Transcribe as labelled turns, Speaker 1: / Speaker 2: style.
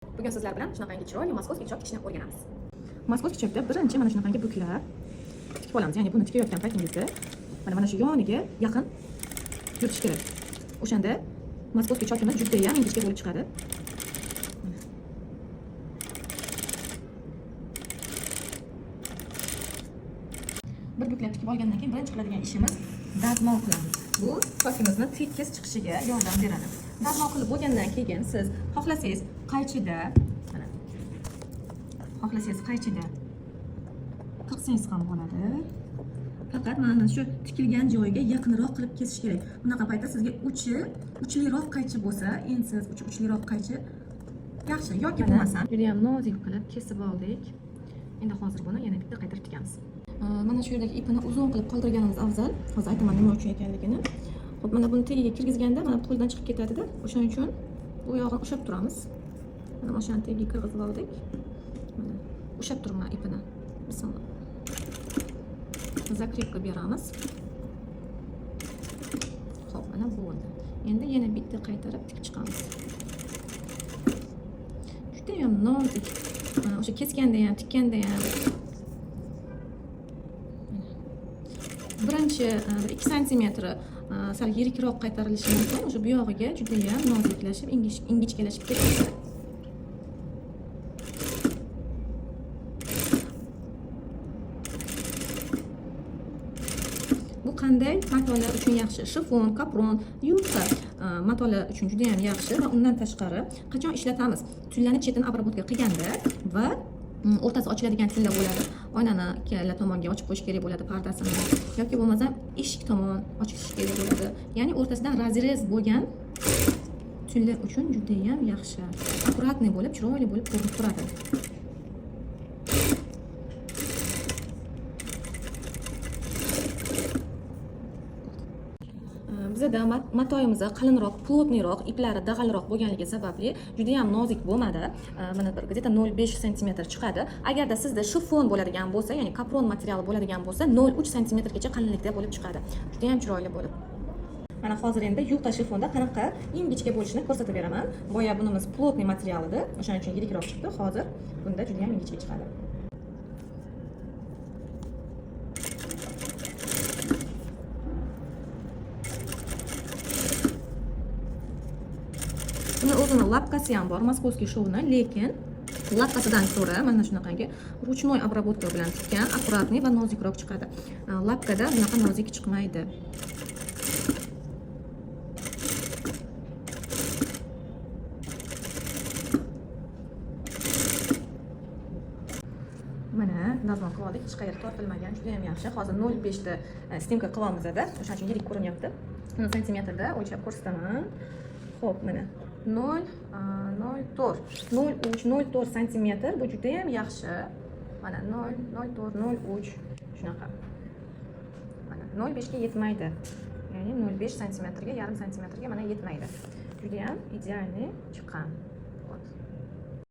Speaker 1: Bugun sizlar bilan shunaqangi chiroyli maskovskiy pichoq tikishni o'rganamiz. Maskovskiy pichoqda birinchi mana shunaqangi buklab tikib olamiz. Ya'ni buni tikayotgan paytingizda mana shu yoniga yaqin yurtish kerak. O'shanda maskovskiy pichoqimiz juda ham ingichka bo'lib chiqadi. Bir buklab tikib olgandan keyin birinchi qiladigan ishimiz dazmol qilamiz. Bu pichoqimizni tekis chiqishiga yordam beradi. Dazmol qilib bo'lgandan keyin siz xohlasangiz qaychida qirqsangiz ham bo'ladi. Faqat mana shu tikilgan joyiga yaqinroq qilib kesish kerak. Bunaqa paytda sizga uchliroq qaychi bo'lsa, ensiz uchliroq qaychi yaxshi yoki bo'lmasa juda ham nozik qilib kesib oldik. Endi hozir buni yana bitta qaytarib tikamiz. Mana shu yerdagi ipini uzun qilib qoldirganimiz afzal. Hozir aytaman nima uchun ekanligini. Xo'p, mana buni tagiga kirgizganda mana qo'ldan chiqib ketadi-da. O'shaning uchun bu yog'ini ushlab turamiz. Mana o'shani tagiga kirgizib oldik. Mana ushlab turma ipini. Bismillah. Zakrepka beramiz. Xo'p, mana bo'ldi. Endi yana bitta qaytarib tikib chiqamiz. Juda ham nozik. O'sha kesganda ham, tikkanda ham birinchi 2 sm sal yirikroq qaytarilishi mumkin. O'sha bu yog'iga juda ham noziklashib, ingichkalashib ketadi. Bu qanday matolar uchun yaxshi? Shifon, kapron, yubka matolar uchun juda ham yaxshi va undan tashqari qachon ishlatamiz? Tullani chetini обработка qilganda va o'rtasi ochiladigan tulla bo'ladi. Oynani ikkala tomonga ochib qo'yish kerak bo'ladi pardasini. Yoki bo'lmasa eshik tomon ochish kerak bo'ladi. Ya'ni o'rtasidan razrez bo'lgan tulla uchun juda ham yaxshi. Akkuratniy bo'lib, chiroyli bo'lib ko'rinib turadi. Bizda matoyimiz qalinroq, plotniyroq, iplari dag'alroq bo'lganligi sababli juda ham nozik bo'lmadi. Mana bir где-то 0,5 sm chiqadi. Agarda sizda shifon bo'ladigan bo'lsa, ya'ni kapron materiali bo'ladigan bo'lsa, 0,3 sm gacha qalinlikda bo'lib chiqadi. Juda ham chiroyli bo'lib. Mana hozir endi yubka shifonda qanaqa ingichka bo'lishini ko'rsatib beraman. Boya bunimiz plotniy material edi, o'shaning uchun yirikroq chiqdi. Hozir bunda juda ham ingichka chiqadi. Buni o'zini lapkasi ham bor, maskovskiy shovni, lekin lapkasidan ko'ra mana shunaqangi ruchnoy обработка bilan tikkan, akkuratniy va nozikroq chiqadi. Lapkada bunaqa nozik chiqmaydi. Mana dazmol qilib oldik, hech qayerga tortilmagan, juda ham yaxshi. Hozir 0,5 da stimka qilamiz-da, o'shaning uchun yirik ko'rinyapti. 10 sm-da o'lchab ko'rsataman. Xo'p, mana 0,4 sm bu juda ham yaxshi. Mana 0,4 shunaqa. Mana 0,5 ga yetmaydi. Ya'ni 0,5 sm ga, yarim sm ga mana yetmaydi. Juda ham idealniy chiqqan.